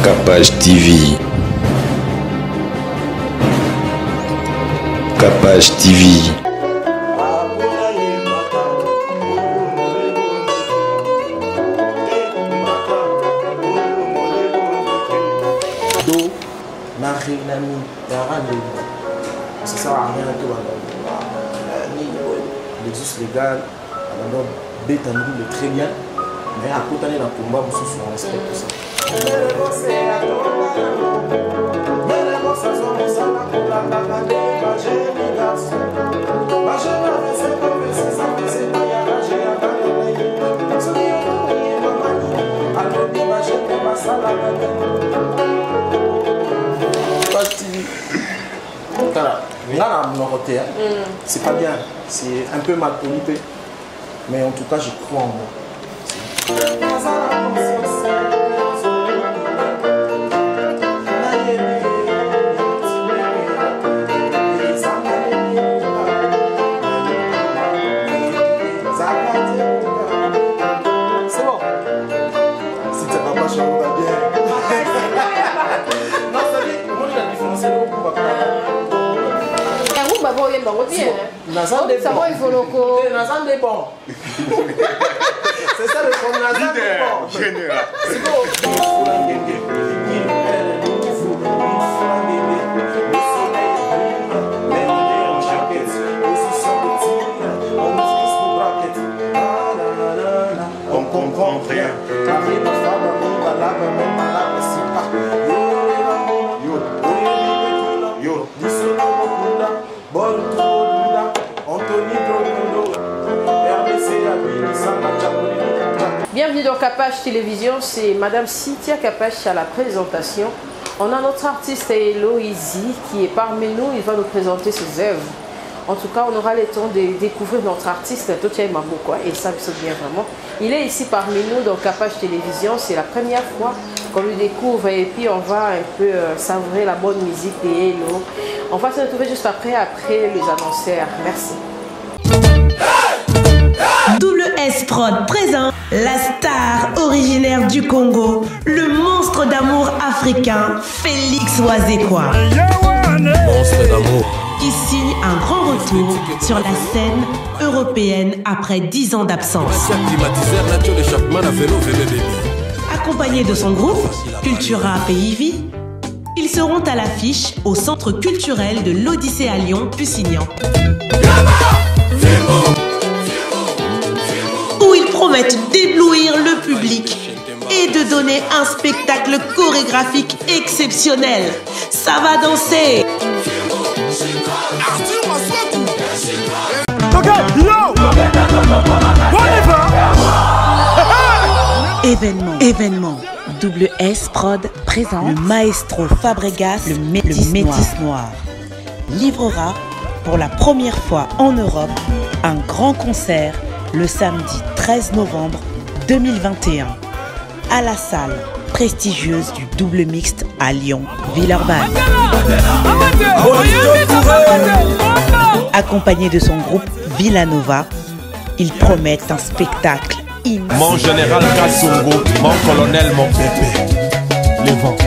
Capage TV. Capage TV. Do na régnami rendez-vous. Ça sert à rien que l'exus légal, alors Bétanou est très bien, mais à côté de la combat, on respecte tout ça. C'est pas bien, c'est un peu mal poli, mais en tout cas, je crois en moi. C'est bon. Si tu n'as pas chanté, bien. Non, ça dit, moi j'ai la différence de l'eau pour c'est ça le problème. C'est bon. On comprend rien. Bienvenue dans Capage Télévision, c'est Madame Cynthia Capage à la présentation. On a notre artiste Eloïzy qui est parmi nous, il va nous présenter ses œuvres. En tout cas, on aura le temps de découvrir notre artiste, Totia Mabokwa, et ça me saute bien vraiment. Il est ici parmi nous dans Capage Télévision, c'est la première fois qu'on le découvre et puis on va un peu savourer la bonne musique de Elo. On va se retrouver juste après les annonceurs. Merci. Double S Prod présente la star originaire du Congo, le monstre d'amour africain, Félix Wazekwa. Monstre d'amour. Qui signe un grand retour sur la scène européenne après 10 ans d'absence. Accompagné de son groupe, Cultura Pays-Vie, ils seront à l'affiche au Centre culturel de l'Odyssée à Lyon, Pusignan. Où ils promettent d'éblouir le public et de donner un spectacle chorégraphique exceptionnel. Ça va danser. Événement. Double S Prod présente le maestro Fabregas, le Métis Noir. Livrera pour la première fois en Europe un grand concert le samedi 13 novembre 2021 à la salle prestigieuse du Double Mixte à Lyon, Villeurbanne. Accompagné de son groupe Villanova, ils promettent un spectacle immense. Mon général Kassongo, mon colonel, mon pépé. Les vents.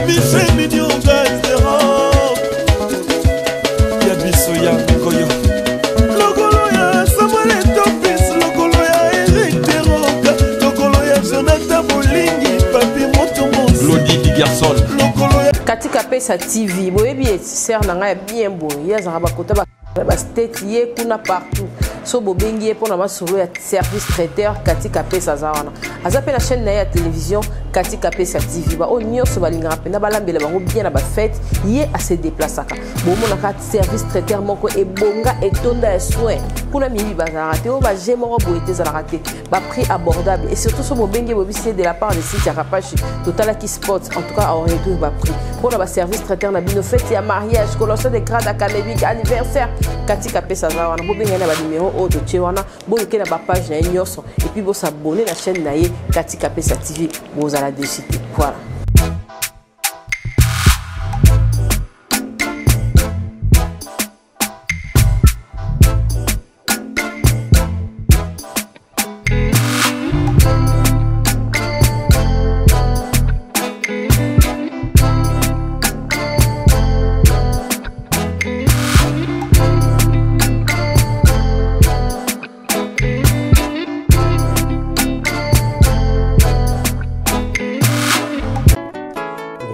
Katika Pesa TV, boye bien sert nanga bien boye, ya zanga bakota ba state ye kuna partout. So bobengi pour na solo ya service traiteur Katika Pesa zawana. Azape la chaîne na ya télévision Katika Pesa TV ba o nyoso balinga pena balambela bango bien na ba fête ye a se déplaçaka. Bo mona ka service traiteur moko e bonga et tonda e soin. Kuna mibi bazara te o ba jemo boete za raté. Ba prix abordable et surtout so bobengi bobisi de la part de Cynthia Capage Total qui spot en tout cas on retrouve ba prix. Pour la service traiteur na bino fête ya mariage, colossal de grade académique, anniversaire Katika Pesa zawana. Bobengi na ba numéro o de Chewana, boke na ba page na nyoso et puis bo s'abonner la chaîne na ye Katika Pesa TV, bo za la décide. Voilà.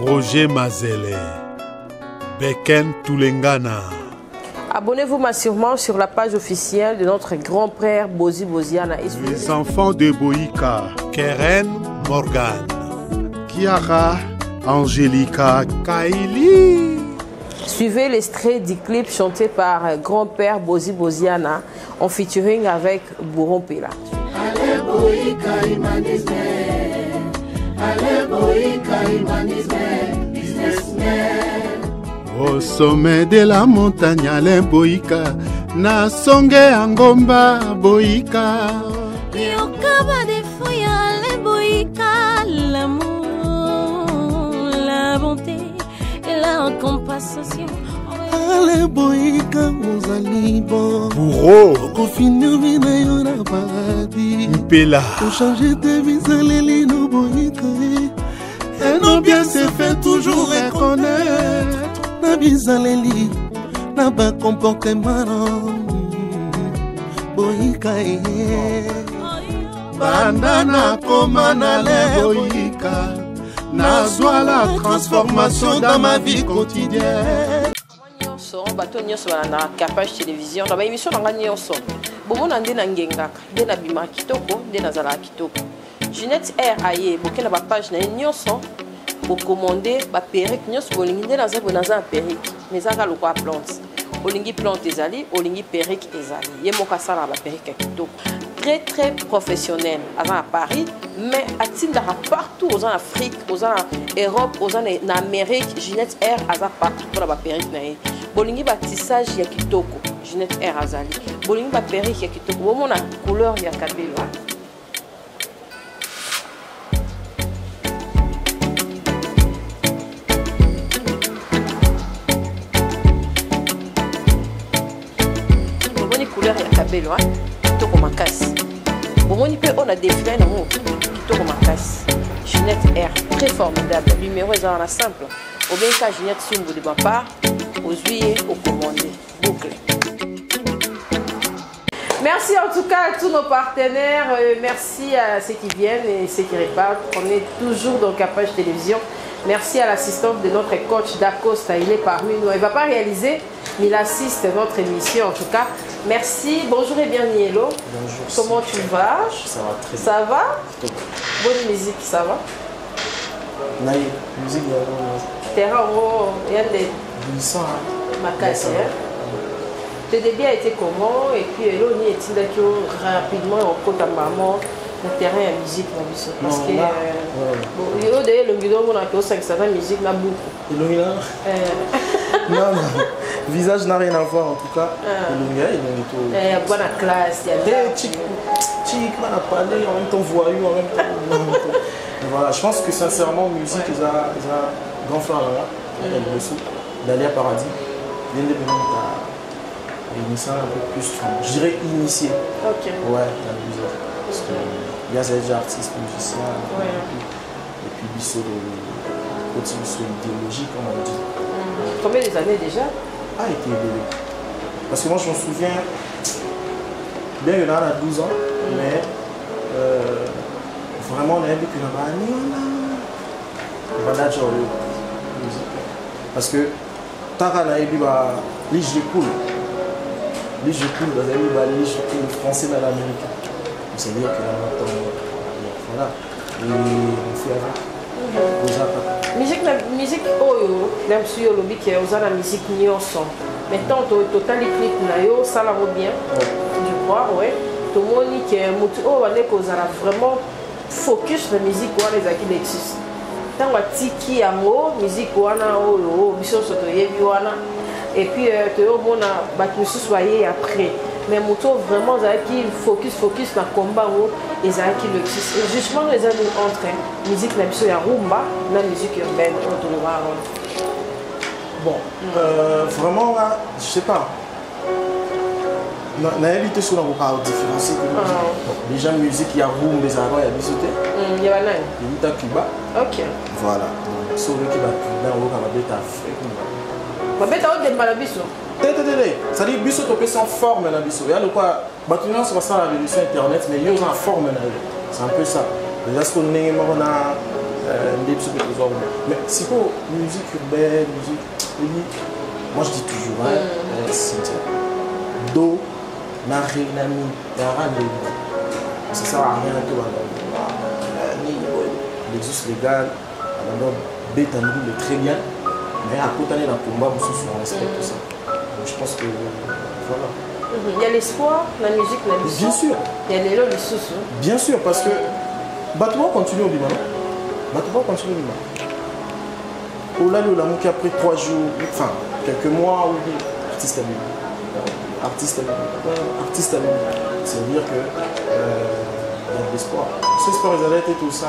Roger Mazele, Beken Tulengana. Abonnez-vous massivement sur la page officielle de notre grand-père Bozi Boziana. Les enfants de Boïka, Keren Morgan, Kiara Angelica Kaili. Suivez l'extrait du clip chanté par grand-père Bozi Boziana en featuring avec Bourron Pela. Allez Boïka humanisme, allez Boïka humanisme, businessman. Au sommet de la montagne, Alain Boïka, na songe angomba Boïka. Yokaba des fouilles, Alain Boïka, l'amour, la bonté et la compassion. Alain Boïka, ozali bon. Bourreau, Confine vina yo na paradis. Mpela, Pour changer de vie, zaleli no Boïka. Et nos biens se fait toujours reconnaître. Na bizaleli, na ba comportement. Boïka Bandana Komana le Boïka, nazwa la transformation dans ma vie quotidienne. bato nyonso na Capage télévision na ba émission na ngani nyonso bomona nde na ngengaka nde na bima kitoko nde na zala kitoko Jeanette R aye bokena ba page na nyonso bo commander ba perruque nyonso bolingi nde na za perruque mais aka lokwa plante olingi plante ezali olingi perruque ezali ye moka sala ba perruque kitoko très professionnel à Paris mais atindaka partout aux Afrique aux Europe aux Amérique Jeanette R aza partout pour la perruque na ye bolingi ba tissage ya kitoko Jeanette R azali bolingi ba perruque ya kitoko bomona couleur ya kabelo bomoni couleur ya kabelo kitoko makasi bomoni pe on a défilé na mo kitoko makasi Jeanette R très formidable numéro est dans la simple au bien ka Jeanette Sumbu de ma part aux juillet au commandé boucle. Merci en tout cas à tous nos partenaires, merci à ceux qui viennent et ceux qui repartent. On est toujours dans Capage Télévision. Merci à l'assistante de notre coach Dacosta, il est parmi nous. Il ne va pas réaliser, mais il assiste à notre émission en tout cas. Merci, bonjour et bienvenue Hello. Bonjour. Comment tu vas? Ça va très bien. Ça va? Bonne musique, ça va? Naïe, musique, Terrain, il y a des Makassi. Le début a été comment et puis Hello ni est-il rapidement en côte à maman le terrain à musique parce que Hello d'ailleurs le guidon on a fait 500 musique na beaucoup. Non, visage n'a rien à voir en tout cas. Il y a bonne classe, il y a chic, on a parlé en même temps voyou en même temps. Voilà, je pense que sincèrement musique ils a grand frère là, Dalia Paradis, vient de venir l'émission un peu plus, je dirais initié. Ok. Ouais, la musique. Parce qu'il y a des artistes, musiciens, ouais. et puis Bissot idéologique, comme on dit. Combien d'années déjà? Ah, il était bébé. Parce que moi je me souviens, bien qu'il y en a 12 ans, mais vraiment on a vu qu'il y en a parce que Tara n'a eu l'île de cool. L'île de cool, vous avez vu l'île de français dans l'Amérique. Vous savez que voilà. Et on fait avec. Musique, oh, même si on a la musique nyonso. Mais tant que total clip na yo, ça la vaut bien. Je crois, ouais. Tout le monde qui est vraiment focus sur la musique ou les acquis d'existe. Tant que tiki amo musique wana o biso soto yebi wana et puis te yo mona batmusu soyé après mais moto vraiment qui focus na combat o ezaki le existe et justement les amis entre musique na biso ya rumba na musique urbaine on le voir bon vraiment là je sais pas na évité sur la différencier déjà musique il y a rumba les avant il y a bisoté il y a nani il y a Cuba. OK Voilà. Sur le qui va Cuba on va mettre Afrique. Va mettre au débat la biso. Ça dit biso to peut en forme la biso. Il y a le quoi bâtiment sur ça la révolution internet mais il y a en forme là. C'est un peu ça. Déjà ce qu'on est on a Mais c'est quoi musique urbaine, musique. Moi je dis toujours, hein, Cynthia, do, nari, nami, yara, ça sert à rien tout. L'exus légal, bête est très bien, mais à côté de la combat, on respecte tout ça. Donc, je pense que voilà. Il y a l'espoir, la musique, la musique. Bien sûr. Il y a les lots, les sous. Bien sûr, parce que Batouba continue au Liban. Batouba continue au Liban. Ola le Lamou qui après 3 jours, enfin quelques mois, oui, artiste à lui. Artiste à lui. C'est-à-dire que il y a de l'espoir. C'est l'espoir, ils allaient être tout ça.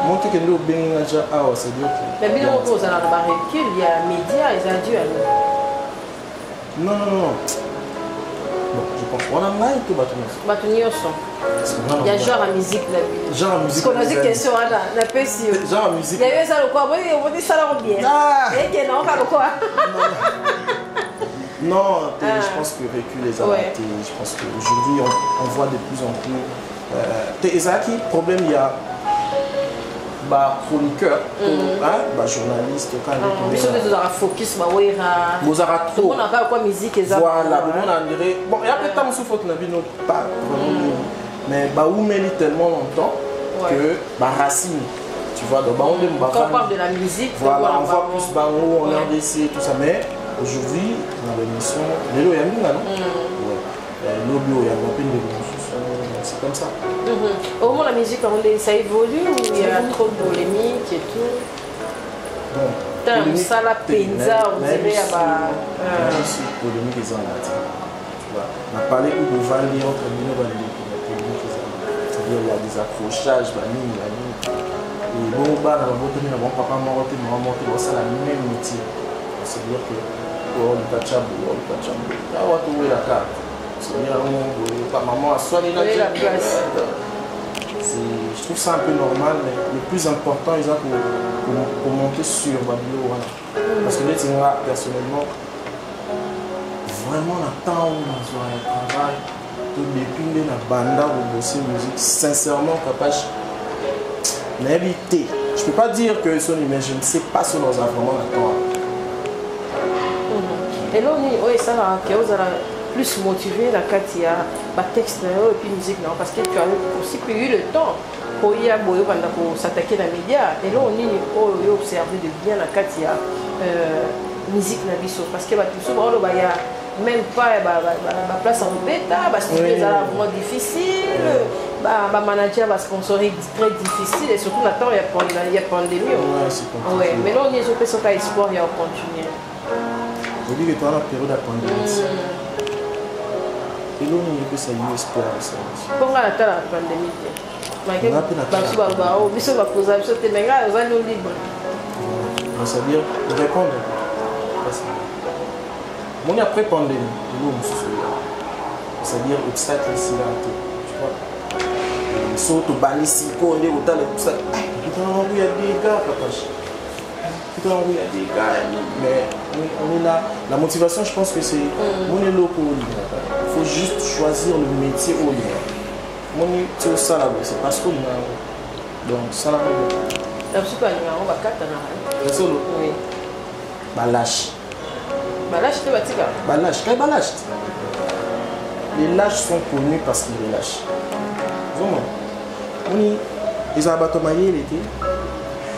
Moi, tu es au Bengaja, c'est-à-dire que. Mais bien, on pose à la recul, il y a les médias, ils ont dû aller. Non. Bon, je pense qu'on a mal tout Batounios. Il y a genre à musique là. Genre à musique. Parce qu'on a dit question à la PSI. Genre à musique. Il y avait ça le quoi? On dit ça là bien. Et qu'il y a encore quoi? Non, je pense que recul les a ratés. Je pense qu'aujourd'hui, on voit de plus en plus. Et ça qui problème, il y a chroniqueur, journaliste, quand même. Ils ont focus, ils ont trop. On n'a pas quoi musique et ça. Voilà, on dirait. Bon, et après, tant que ça, faut pas vraiment. Mais où met tellement longtemps que Racine, tu vois, donc quand on parle de la musique, voilà, on voit plus Bango, on RDC, tout ça, mais aujourd'hui, dans l'émission, les lots, il y a une, non? L'obio, il y a un peu de c'est comme ça. Au moment la musique, ça évolue ou il y a trop de polémiques et tout? Bon, ça la penza, on dirait à polémique ils ont on a parlé où nous va lire entre nous, c'est-à-dire il y a des accrochages, et bon, papa m'a monté, c'est la même métier. C'est-à-dire que le tachabou, la carte. C'est-à-dire que maman a soigné la place. Je trouve ça un peu normal, mais le plus important, ils ont pour monter sur Babilo. Parce que là, personnellement, vraiment, le temps où on travaille, tout depuis la banda ou bosser musique, sincèrement, capable d'inviter. Je ne peux pas dire que son mais je ne sais pas si on a vraiment le temps. Et là, ça va plus motivé la Katia, texte et puis musique, parce que tu as aussi eu le temps pour s'attaquer à la média. Et là, on a observé de bien la Katia musique na biso parce que tout souvent il y a même pas la place en bêta parce que c'est vraiment difficile, manager va sponsoriser très difficile et surtout maintenant il y a pandémie. Mais là on est sur ce cas espoir il y a continuer. Je dis que tu as la période de pandémie. Et là on est ça y espoir ça. Comment la pandémie? C'est-à-dire répondre. Mon après pandémie, c'est-à-dire obstacle ici là, tu vois. Saut au balissi, on est au talent, tout ça. Putain, il y a des gars, papa. Putain, il y a des gars, mais on est là. La motivation, je pense que c'est on est là pour il faut juste choisir le métier au lieu. Mon est au salarié, c'est parce qu'on a donc salarié. La super numéro 4 c'est solo. Oui. Lâche. Lâche, tu vas dire. Lâche. Les lâches sont connus parce qu'ils les lâchent. Vraiment. Ils ont abattu ma yé l'été.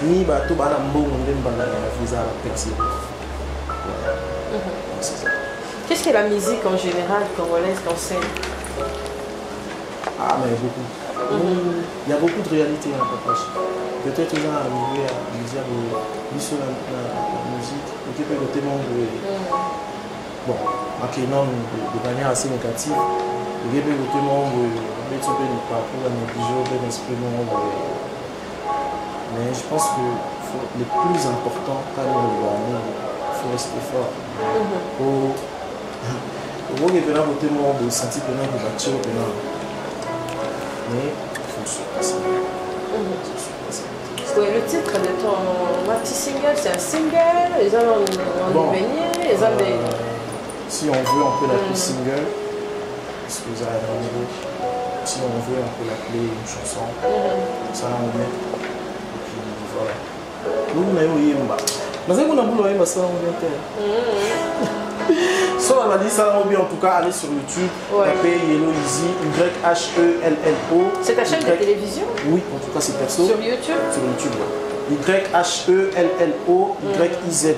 Ni bateau balambo on dem bandana la visa la personne. C'est ça. Qu'est-ce que la musique en général congolaise t'enseigne? Ah mais beaucoup. Il y a beaucoup de réalité en papa. Peut-être qu'ils ont arrivé à me dire sur la musique, qui peut être membre bon, de manière assez négative, il peut être membre de parcours, un esprit membre. Mais je pense que le plus important, quand on doit aller, il faut rester fort. Pour que les gens votent membre, ils sentent que nous bâtir mais il faut se passer. Oui, le titre de ton maxi single, c'est un single, les gens en devenir, les gens des... Si on veut, on peut l'appeler single, parce que vous avez un niveau. Si on veut, on peut l'appeler une chanson. Ça, on met. Et puis Nous n'avons pas. Mais c'est qu'on a voulu ça on So on a dit ça en tout cas allez sur YouTube, tapez Yellow Easy, YHELLO. C'est ta chaîne de télévision? Oui, en tout cas c'est perso. Sur YouTube? Sur YouTube. YHELLO YIZI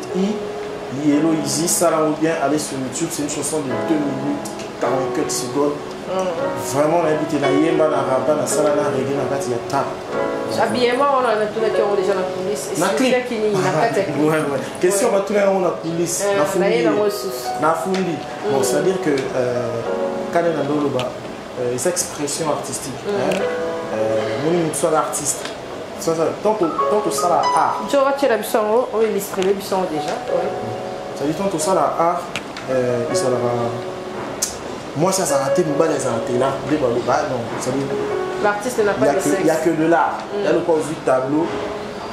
Yellow Easy, ça là bien allez sur YouTube, c'est une chanson de 2 minutes 44 secondes. Vraiment l'invité là yemba na rapa na sala na reggae na kati ya ta. Habillement on a tout là qui ont déjà la police. Na clip qui ni na kati. Ouais ouais. Question va tout là on a police na fundi. Na fundi. Bon, c'est à dire que quand on a ndoloba cette expression artistique mon soit l'artiste. Ça tant que ça la art. Tu vois tu la biso on illustre le biso déjà. Ça dit tant que ça la art il ça la moi, ça s'est raté, mais ça s'est raté là. Non, l'artiste n'a pas de sexe. Il n'y a que de l'art. Il y a le pas du tableau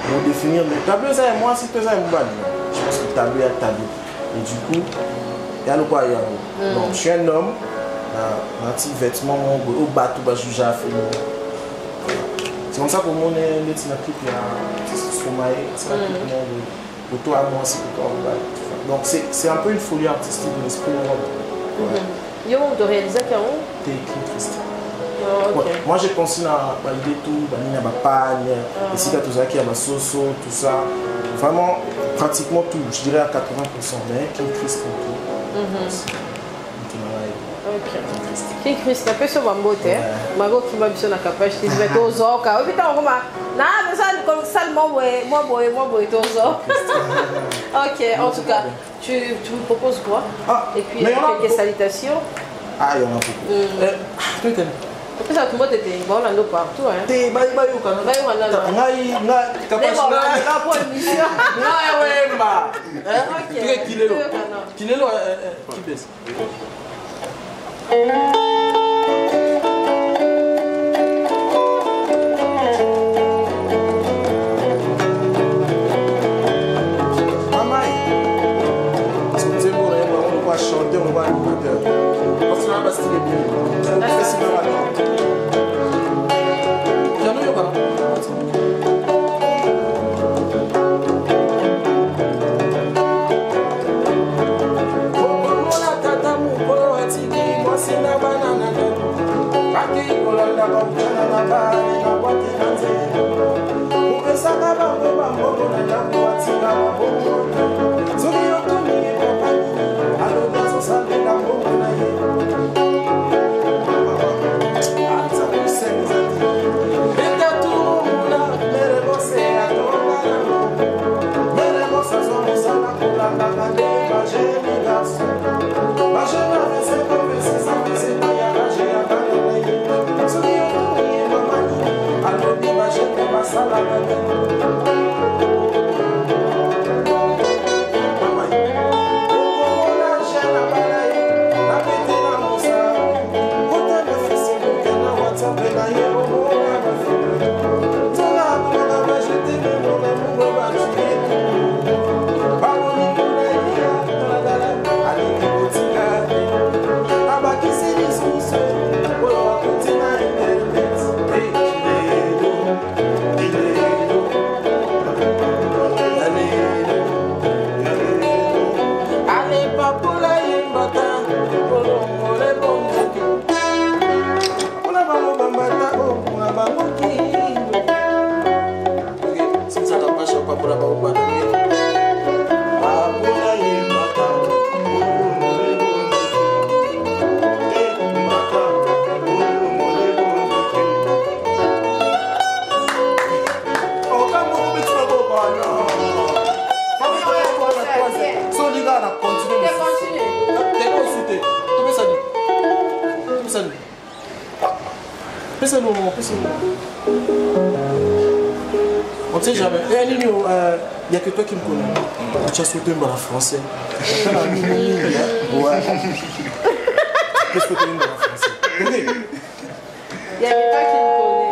pour définir. Le tableau, ça, moi, si tu as un bal, je pense que le tableau est un tableau. Et du coup, il y a le quoi, il y a. Donc, je suis un homme, un petit vêtement, au bateau, je suis à faire. C'est comme ça que mon est dans la clip, il y a Stromae, c'est la clip de toi à moi, c'est pour toi. Donc, c'est un peu une folie artistique de l'esprit de l'homme. Yo, de réalisateur t'es Christ. Moi j'ai pensé à valider tout, à ma panne, et si tu as qui a ma soso, tout ça. Vraiment, pratiquement tout, je dirais à 80%, mais King Christ pour tout. King Christ, tu as fait ce bambote, Mago qui m'a vu sur la capacité, tu vas être aux orques. Et puis tu as mais ça, comme ça, moi, ok, en tout cas, tu me proposes quoi? Et puis, quelques salutations. Ah, il y en a beaucoup. Après ça, tout le monde était bon, on a partout. T'es baïbaïou quand même. Baïbaïou, on a. chanter, on va animateur. Parce que là, Bastille est bien. On fait sinon la danse. Il y en a eu pas. On ne sait jamais. Il n'y a que toi qui me connais. Tu as sauté un français. Ouais. Tu as sauté un français. Il n'y a que toi qui me connais.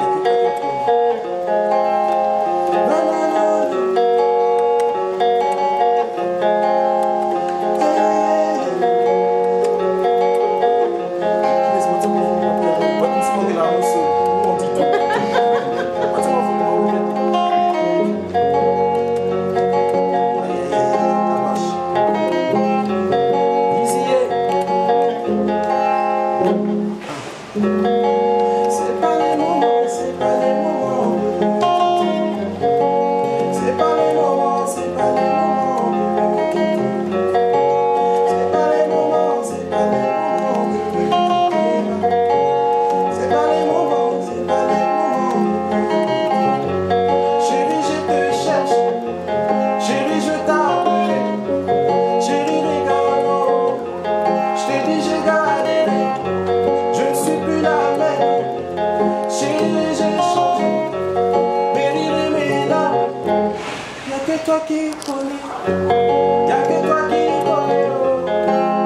Y'a que toi qui connais,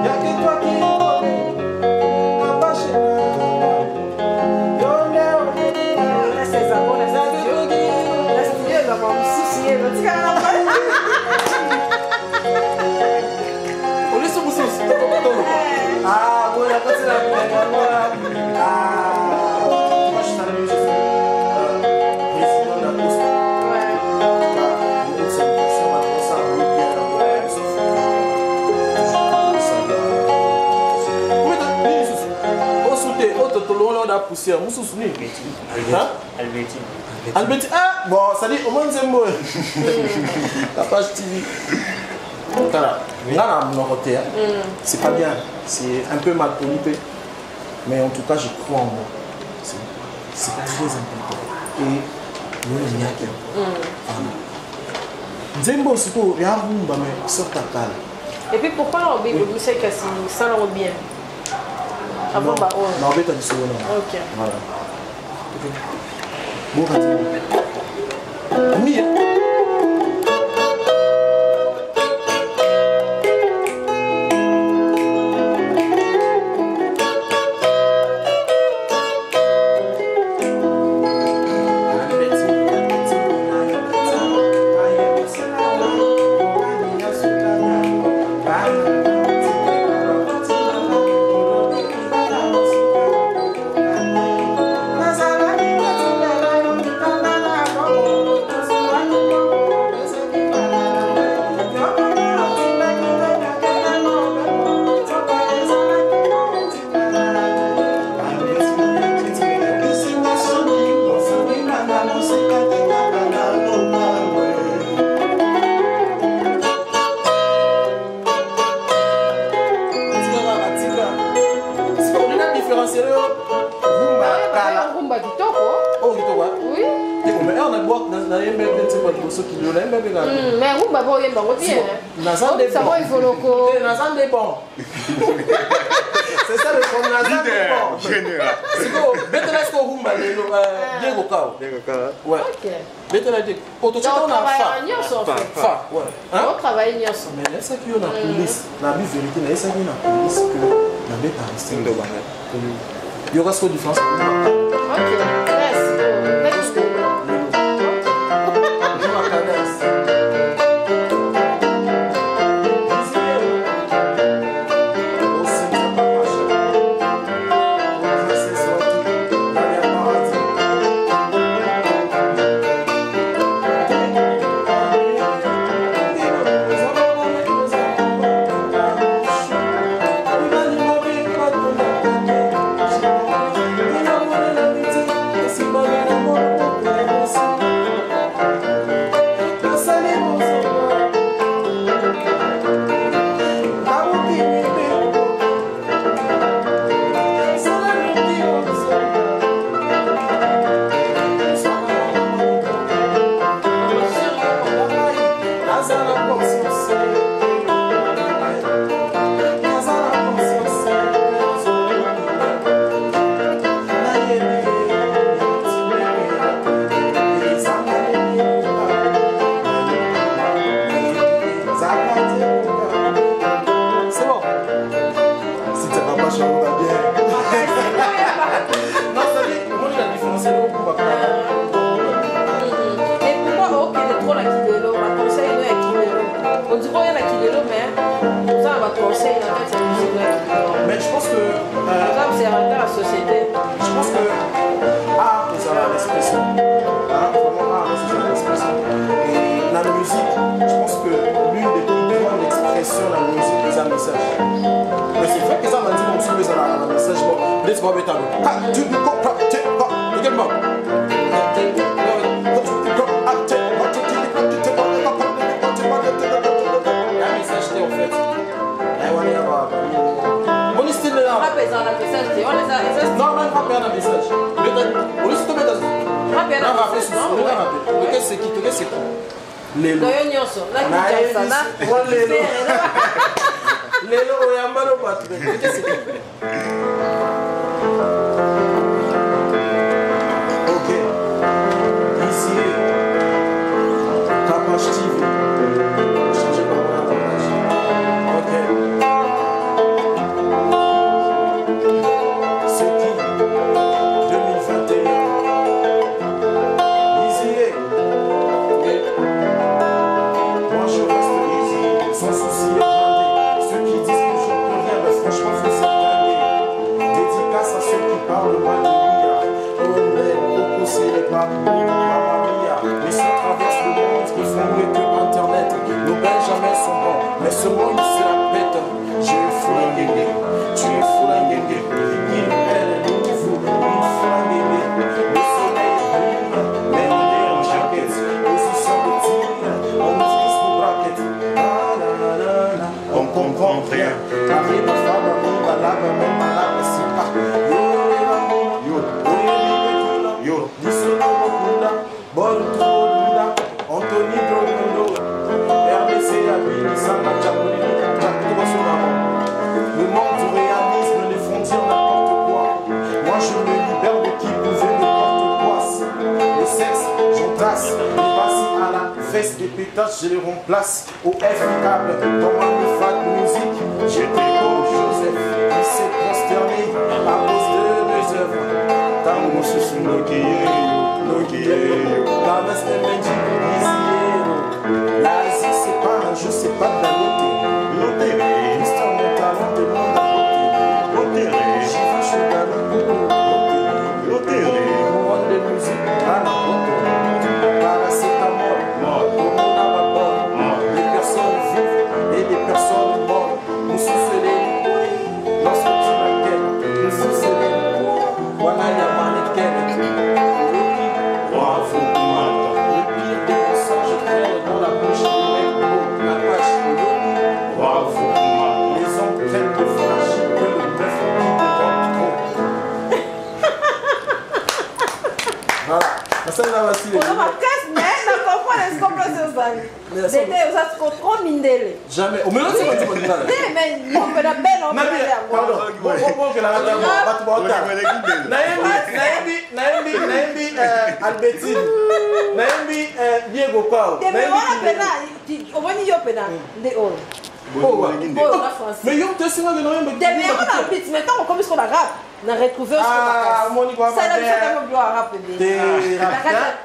y'a que toi qui connais. Ah, voilà, quand c'est la moi je salue, je suis président de la poste. Poussière, vous souvenez? Albertine. Ah, bon, ça dit au moins c'est moi. La page TV. Voilà. Là, c'est pas bien. C'est un peu mal poli. Mais en tout cas, je crois en moi. C'est très important. Et nous, il y a quelqu'un. Zembo, c'est pour rien, mais sur ta cale. Et puis pourquoi on dit que vous savez que ça l'en bien? Avant, bah, ouais. Non, mais t'as dit ça, non. Ok. Voilà. Bon, vas-y. Mais rumba bon yemba bien. Nazan des bons. Nazan des bons. C'est ça le bon Nazan des bons. Général. C'est quoi? Maintenant est-ce qu'on rumba les bien au cas. Ouais. OK. Maintenant dit auto on a fa. Ouais. On travaille ensemble. Mais est-ce qu'il y a la police? La vérité, est-ce qu'il y a la police que la bête a resté de banane. Il y aura ce différence. OK. Merci. Mais je pense que c'est la société. Je pense que art c'est l'expression. Vraiment art c'est l'expression. Et la musique, je pense que l'une des plus grandes expressions de la musique c'est un message. Mais c'est vrai que ça m'a dit mon souffle c'est un message. Bon, laisse-moi mettre un peu. Tu ne comprends pas. Regarde-moi. Non, même pas un message. Au lieu de te mettre c'est qui Lelo. Lelo oyambalo batu. Ok. Ici, Kapach TV. Mais ce monde c'est la bête. Je suis flingué, tu es flingué. Il est nouveau, il est flingué. Le soleil brille, mais on est en jaquette. Position de tir, on utilise nos braquettes. On comprend rien. Arrive à faire la bombe, à la même malade, c'est pas. Yo, Anthony Drogondo, RBC, Abini, Samba, le monde du réalisme, les frontières, n'importe quoi. Moi je me libère de qui pouvait n'importe quoi. Le sexe, j'entasse, les passes à la veste des pétasses, je les remplace au F câble. Dans ma fat musique, j'étais comme Joseph, il s'est consterné à cause de mes œuvres. Tango susu la veste est la Asie c'est pas un jeu, c'est pas de la loterie. L'histoire de mon talent demande à côté. J'y vais, je suis dans le loterie. Couronne de musique, à la loterie. Paracétamol, tout le monde a ma bonne. Les personnes vivent et des personnes mortes. Nous soufflons les lorsque tu m'inquiètes. Nous soufflons les voilà, il y a mannequin. Jamais. Au moins, c'est pas du bon. Mais on peut la belle en pardon. Bon, que la Naïmbi Albertine. Naïmbi Diego Kao. Mais on va dire pena. Mais yo te sera de non mais on habite maintenant on commence qu'on a rap. On a retrouvé ah moni quoi ça la chose de rap des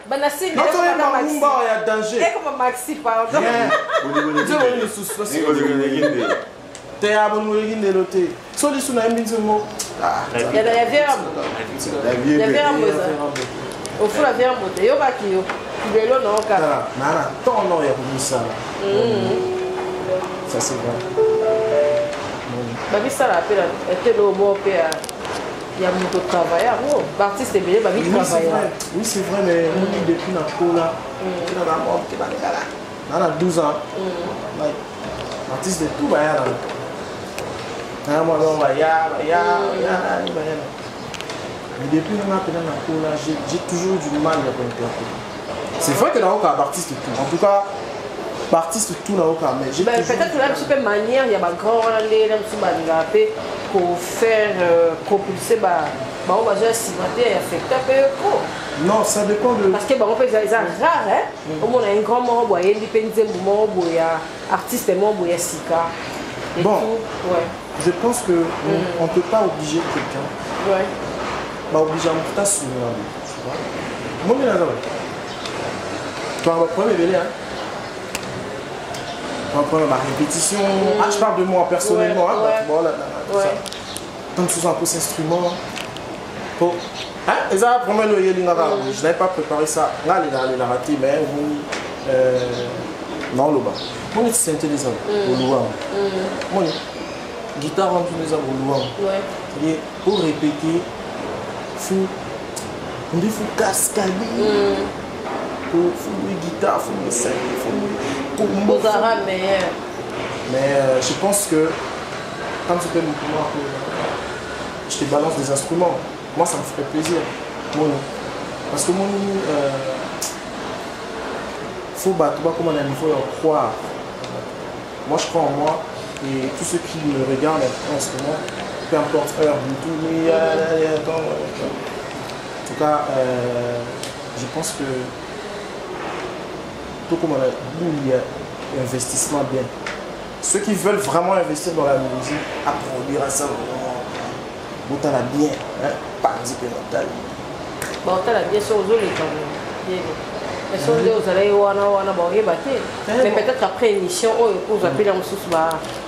banasi non toi Mumba il y a danger et comme Maxi pardon je sous t'es à bon de l'hôtel solution na mbinzo il y a bien au fond la bien monter yo ba ki yo lelo non ka nana ton non ya pour ça ça c'est vrai. Babi ça rappelle était le mot il y a beaucoup de travail oh l'artiste est bien babi travail oui c'est vrai mais on dit depuis na cola dans la mort qui va là dans 12 ans l'artiste de tout ba ya là moi on va ya mais depuis on a dans la cola j'ai toujours du mal à interpréter. C'est vrai que dans aucun artiste tout en tout cas artiste tout là aucun mais j'ai peut-être là un petit peu manière il y a pas grand les là petit pour faire propulser on va juste cimenter et affecter un peu non ça dépend de parce que on peut ça rare hein au moins un grand moment boyer indépendant moment boyer artiste moment boyer sika bon ouais je pense que on peut pas obliger quelqu'un ouais bah obliger un tas sur tu vois moi bien là toi on va prendre les hein on va prendre ma répétition. Ah, je parle de moi personnellement. Tant de choses en plus instruments. Bon. Hein? Et ça, pour moi, je n'avais pas préparé ça. Là, il a raté, mais non, le bas. Mon est intelligent. Mon guitare en tous les ans, c'est-à-dire, pour répéter, il faut cascader. Pour la guitare, il faut le scène, mais je pense que quand tu fais je te balance des instruments, moi ça me ferait plaisir. Parce que faut battre comme un niveau et croire. Moi je crois en moi et tous ceux qui me regardent en ce moment, peu importe heure du tout, en tout cas je pense que tout comme il y a un investissement bien. Ceux qui veulent vraiment investir dans la musique, à produire ça, on a bien, pas mental. Bon, on a bien sur les quand même. Mais si on allez mais peut-être après émission, vous appelez un sous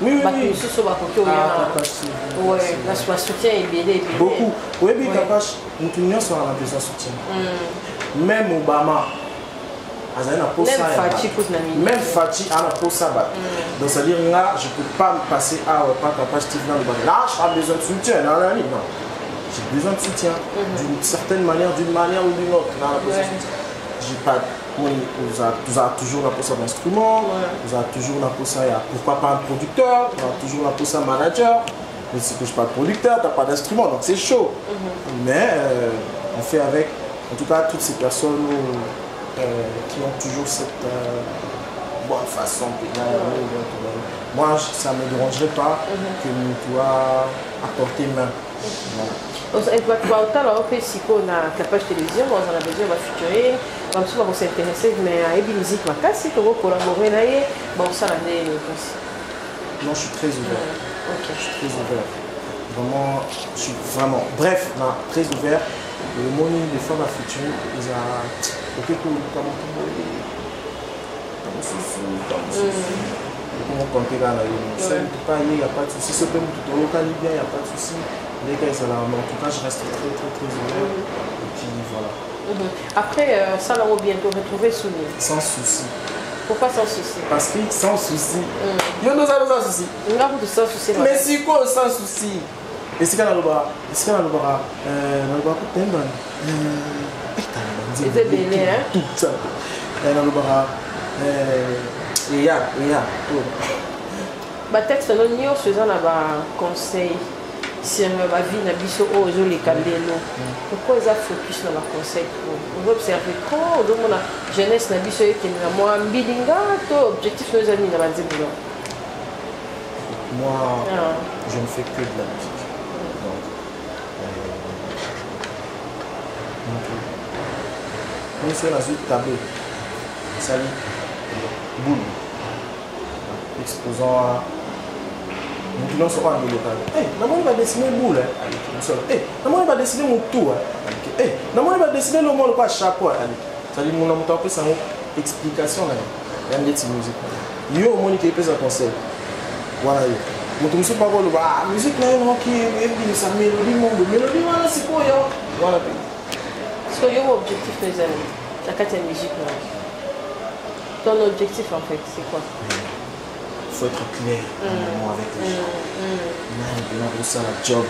oui, la soutien est bien. Beaucoup. Oui, mais Kapache, nous tenons sur la besoin de soutien. Même Obama. même Fachi a un pot sabat. Donc ça veut dire là, je ne peux pas me passer à pas capable Steve là, là je n'ai pas besoin de soutien. Non, j'ai besoin de soutien d'une certaine manière, ou d'une autre. J'ai pas, vous avez toujours la poste d'instrument, vous avez toujours la poste, pourquoi pas un producteur, vous avez toujours la poste manager. Mais si tu n'es pas producteur, tu n'as pas d'instrument, donc c'est chaud. Mais on fait avec, en tout cas, toutes ces personnes qui ont toujours cette bonne façon. Moi, ça ne me dérangerait pas que tu dois apporter main. Si on a capable télévision, on a besoin de featuring, on va s'intéresser, mais à la musique, si on va collaborer, ça va aller. Non, je suis très ouvert. Je suis très ouvert. Vraiment, je suis vraiment. Bref, non, très ouvert. Le monde des femmes à featuring, ils ont quelque chose comme comment compter là, il n'y a pas de souci. Si c'est tout local, il n'y a pas de souci. Les gars, ils sont là. En tout cas, je reste très ouvert. Et puis voilà. Après, ça va bientôt retrouver Souni. Sans souci. Pourquoi sans souci? Parce que sans souci. Il y a sans souci. Sans souci. Mais c'est quoi sans souci? Et c'est quand on va. C'est quand on va. On va couper un ban. C'est belé, hein? Tout ça. Et on va. Il y a. Bah, texte, nous n'y faisons un conseil sur la vie, na biso aux les candelo. Pourquoi ils ont focus dans leur conseil? On va observer quand on a jeunesse na biso qui est moi bilinga, to objectif nos amis na banzibilo. Moi, je ne fais que de la musique. Donc, c'est la suite tabée. Salut. Boule. Exposant à. Nous ne sommes pas en local. Nous va dessiner boule. Nous va dessiner mon tour. Nous va dessiner le monde quoi chapeau. Ça dit, mon amour, c'est une explication. Il y a une musique. Il y a un monde qui est un conseil. Voilà. Je ne sais pas quoi la musique, qui est sa mélodie, voilà, c'est quoi. Voilà. Parce que mon objectif, mes amis, la quatrième musique. Ton objectif, en fait, c'est quoi? Il faut être clair avec les gens. Il y a ça la job,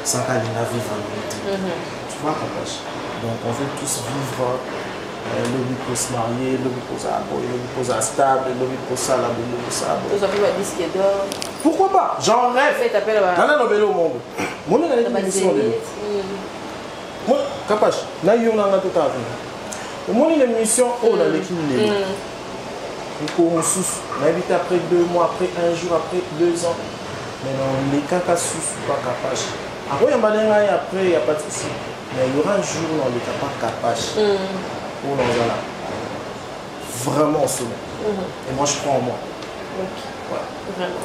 sans qu'elle vivre en vérité. Tu vois, donc on veut tous vivre. Le but pour se marier, le but pour ça, le but pour ça stable, le but pour ça, le but pour ça. Vous avez un disque d'or. Pourquoi pas? J'en rêve. Non, au monde. Mon nom est une émission. Moi, capache. Là, il y a un tout à fait. Au monde, il y a une émission. Oh, là, l'équipe n'est pas. On a habité après 2 mois, après 1 jour, après 2 ans. Mais non, les cancas sous pas capache. Après, il y a un balai, après, il n'y a pas de souci. Mais il y aura un jour où on n'est pas capache. Pour nous, voilà. Vraiment au sommet. Et moi, je crois en moi. Ouais. Vraiment.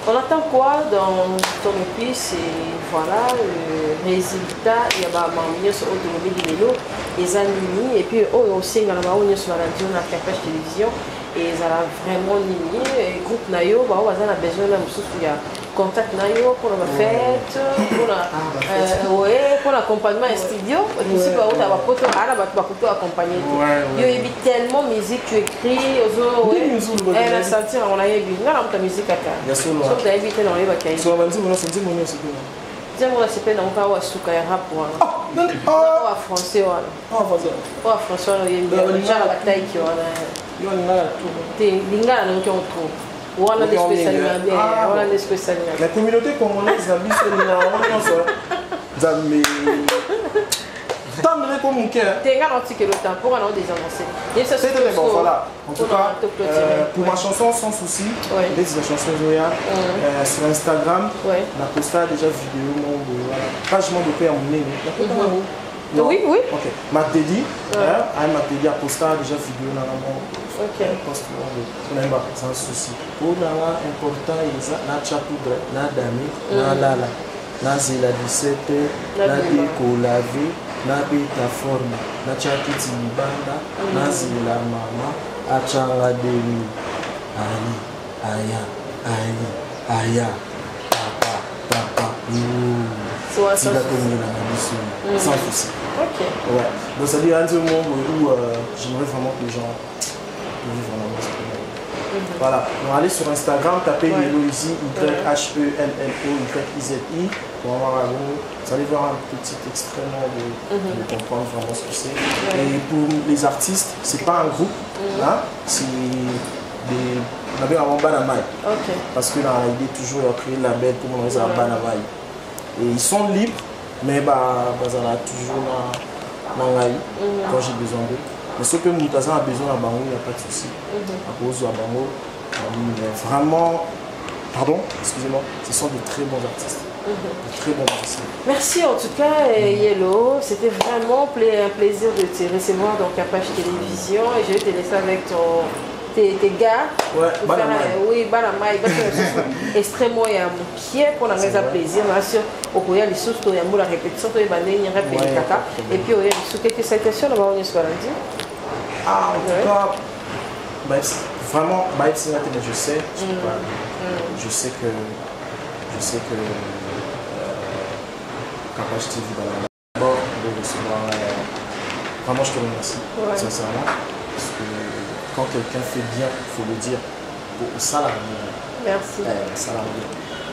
On attend quoi dans ton épice? Et voilà, le résultat, il y a un sur l'automobile du vélo, les animés, et puis aussi, il y a un radio, sur la Capache Télévision. Et ça a vraiment lié. Le groupe Nayo, on a besoin de contact Nayo pour la fête, pour l'accompagnement studio. Je sais pas où tu vas accompagner. Il y a tellement de musique, tu écris, elle a senti on a eu ta musique à faire. Sauf que tu as évité dans les vacances. Tiens, moi, c'est pas dans le cas où je suis rap. Français, il y a déjà la bataille qui est la communauté congolaise a en tout cas, pour ma chanson Sans Souci, la chanson Zoya, sur Instagram, on a posté déjà vidéo, page de paix à mon nez. Oui. Ok. Matedi, Matedi a posté déjà vidéo dans la sans souci. Pour important, na chapoudre, na dami, na lala, na zela 17, na décolavé, na beta forme, na chakiti libanda, na zela mama, achanga demi, aya, papa, sans souci. Ok. Ouais. Donc ça dit un seul moment où j'aimerais vraiment que les gens vivent en amour. Voilà. Donc allez sur Instagram, tapez Yellow-Easy, YHELLO-YIZI. Pour avoir un mot, vous allez voir un petit extrait de comprendre vraiment ce que c'est. Et pour les artistes, c'est pas un groupe, hein, c'est des. On avait un Banamai. Parce que dans l'idée, toujours, il a créé le label pour mon réseau Banamai. Et ils sont libres, mais bah, ça a toujours quand j'ai besoin d'eux. Mais ce que Moutaza a besoin à Bango, il n'y a pas de souci. À cause de Bango, vraiment, pardon, excusez-moi, ce sont de très bons artistes. De très bons artistes. Merci en tout cas, Yellow. C'était vraiment un plaisir de te recevoir dans Capage Télévision. Et je vais te laisser avec tes gars. Ouais, oui, Banamai. Extrêmement qui est pour la raison plaisir. Bien sûr, au courrier, les sous, il y a la répétition, il y a caca. Et puis, il y a quelques citations, on va revenir sur lundi. Ah, en tout cas, vraiment, je sais, je sais que Capage TV va d'abord de recevoir. Vraiment, je te remercie, sincèrement, parce que quand quelqu'un fait bien, il faut le dire au salarié. Merci.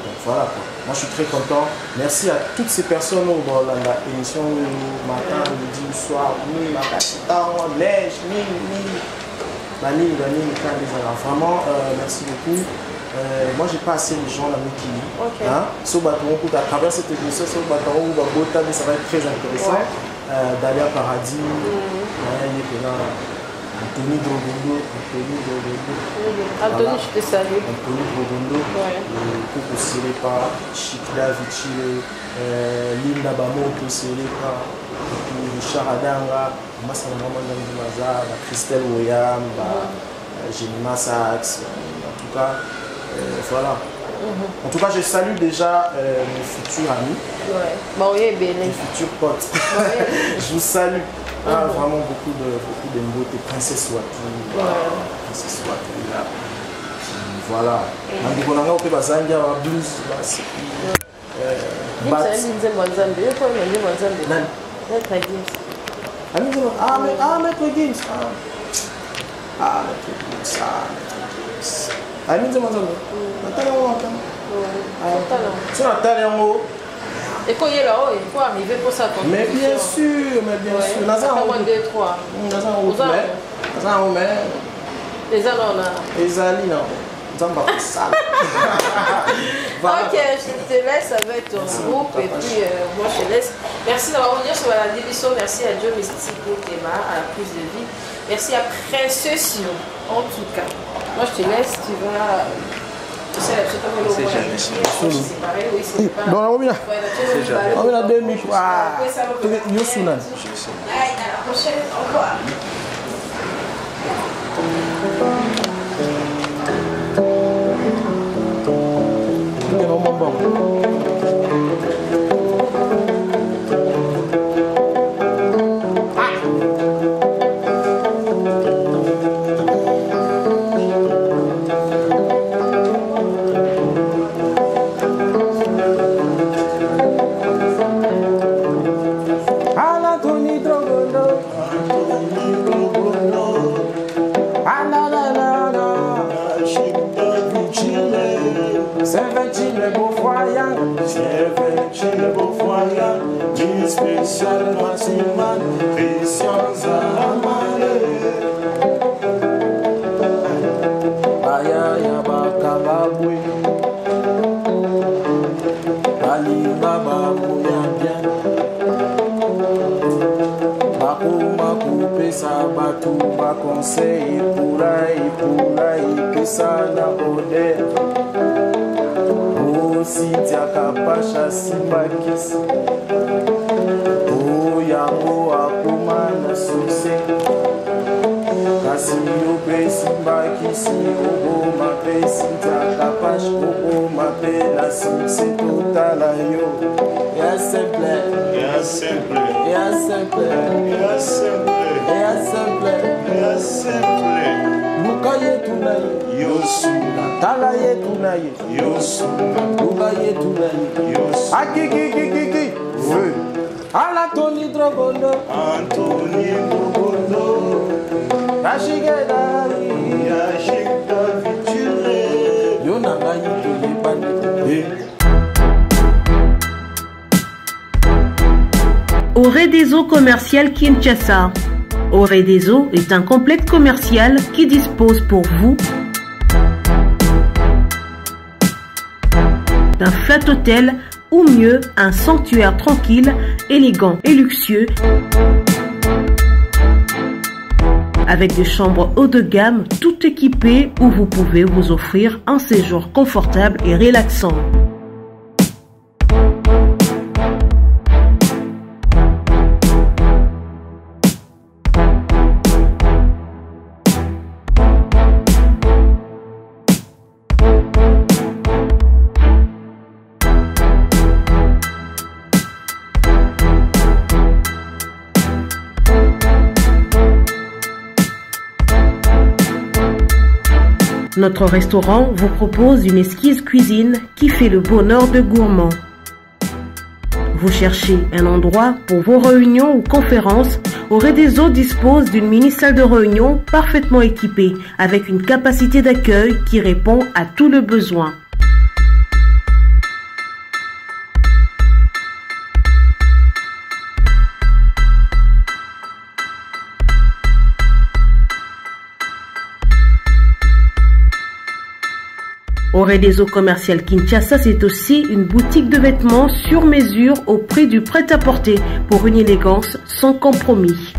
Donc voilà, quoi. Moi je suis très content. Merci à toutes ces personnes dans l'émission matin, midi, soir, nuit, matin, neige, vraiment, merci beaucoup. Moi j'ai pas assez de gens là qui hein, à travers cette émission, ça va être très intéressant. Dalia Paradis, Anthony Drogondo. Anthony, je te salue. Anthony Drogondo, Koko Selepa, Chikla Vichile, Linda Bamoto Selepa, Richard Adanga, Massana Mamanda Ndimaza, Christelle Woyam, Jenima Sachs, en tout cas, voilà. En tout cas, je salue déjà mes futurs amis, mes futurs potes. Je vous salue. Vraiment beaucoup de beauté, Princesse Watou, Princesse Watou là. Voilà. On a Bazanga, blues, Maître Gims. Et quand il est là-haut, il faut arriver pour ça. Mais bien sûr, mais bien sûr. Pas moins de 3. Les alors là. Les ali non. Ok, je te laisse avec ton groupe et puis moi je te laisse. Merci d'avoir venu sur la division. Merci à Dieu Mystico Théma, à la prise de vie. Merci à Princesse en tout cas. Moi je te laisse, tu vas. Dans la roue, on a 2 minutes. À la prochaine, au revoir. Conseil pour na ode ositi akapasha simbakisi oyango akoma na sukse kasi yope simbakisi oboma pe siti akapasha oboma pe na sukse totala yo ya simple ya simple ya simple ya simple ya simple ya simple Luka yetu na Yosu Tala yetu na Yosu Luka yetu na Yosu Aki Ala Tony Drogondo, Anthony Drogondo, Rashigeda, Yashikta Viture, Yonanga Yituli Bandi. Oredeso Commercial Kinshasa. Oredeso est un complexe commercial qui dispose pour vous d'un flat hôtel ou mieux un sanctuaire tranquille, élégant et luxueux avec des chambres haut de gamme tout équipées où vous pouvez vous offrir un séjour confortable et relaxant. Notre restaurant vous propose une exquise cuisine qui fait le bonheur de gourmands. Vous cherchez un endroit pour vos réunions ou conférences? Oredeso dispose d'une mini-salle de réunion parfaitement équipée avec une capacité d'accueil qui répond à tous les besoins. Oredeso Commercial Kinshasa, c'est aussi une boutique de vêtements sur mesure au prix du prêt-à-porter pour une élégance sans compromis.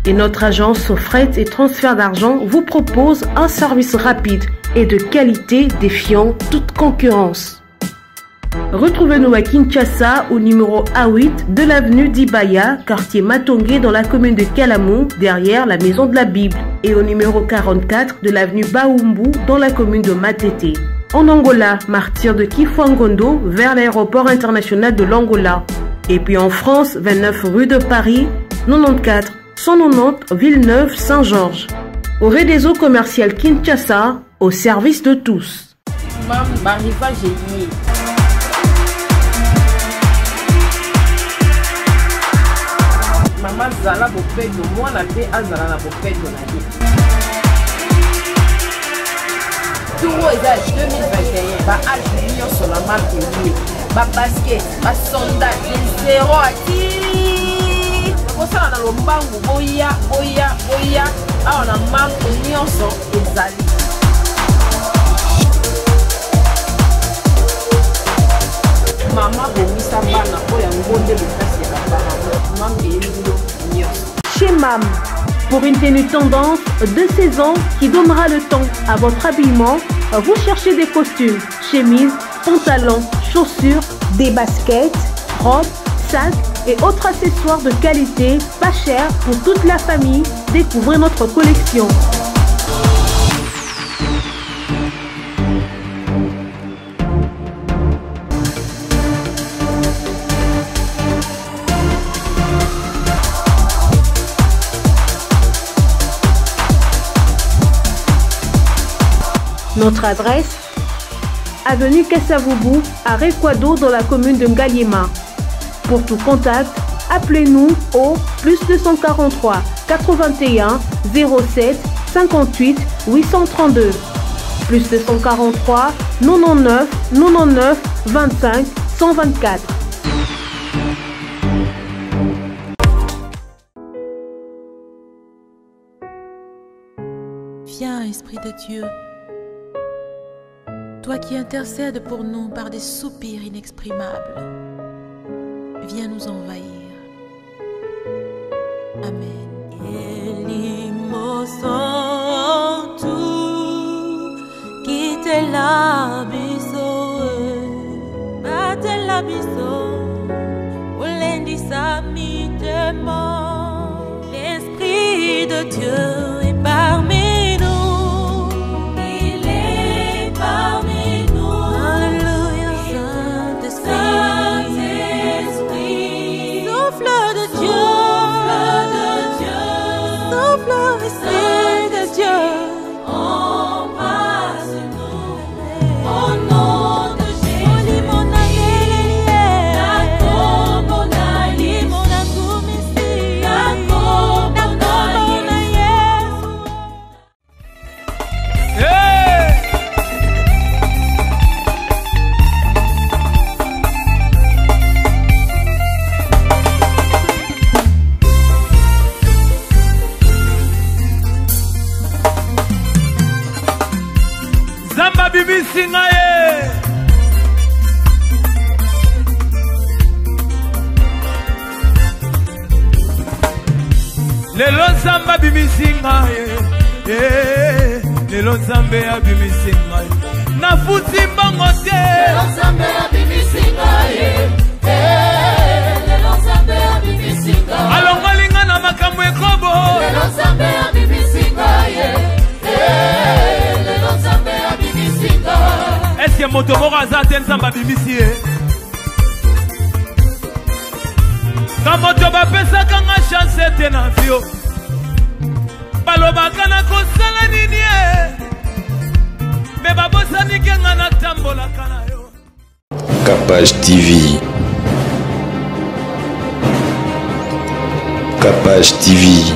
Et notre agence fret et transfert d'argent vous propose un service rapide et de qualité défiant toute concurrence. Retrouvez-nous à Kinshasa au numéro A8 de l'avenue d'Ibaya, quartier Matongé dans la commune de Kalamou, derrière la maison de la Bible, et au numéro 44 de l'avenue Baoumbu dans la commune de Matete. En Angola, martyr de Kifuangondo vers l'aéroport international de l'Angola. Et puis en France, 29 rue de Paris, 94 190 Villeneuve-Saint-Georges. Oredeso Commercial Kinshasa, au service de tous. Maman Zala Bopedo, moi la paix Azala la Bopedo na vie. Tout est 2021, ba Algérie sur la marque liée, ba basket, ba sondage, les zéro à qui. Pour ça on a le mbangu boya, ah on a marque nyonso ezali. Maman bomisa bana oya ngonde bekasi ya bana. Maman eyeli. Chez MAM, pour une tenue tendance de saison qui donnera le ton à votre habillement, vous cherchez des costumes, chemises, pantalons, chaussures, des baskets, robes, sacs et autres accessoires de qualité, pas cher pour toute la famille. Découvrez notre collection. Notre adresse, avenue Kassavoubou, à Rekwado dans la commune de Ngaliema. Pour tout contact, appelez-nous au +243 81 07 58 832. +243 99 99 25 124. Viens, Esprit de Dieu. Toi qui intercèdes pour nous par des soupirs inexprimables, viens nous envahir. Amen. L'Esprit de Dieu est parmi nous. Souffle de Dieu, embrasse-nous au nom de Jésus. Zamba bibi singa ye lelo zamba bibi singa ye lelo zambe ya bibi singa ye na futi mbongo te lelo zambe ya bibi singa ye lelo zambe ya bibi singa alongolinga na makambo ekobo lelo zambe ya bibi singa ye lelo zambe ya bibi singa. Est-ce que moto moko aza te nzamba bimisi ye ka moto bapesaka nga chance te na vio balobaka na kosala nini ye me babosanike nga natambolaka na yo. Capage TV. Capage TV.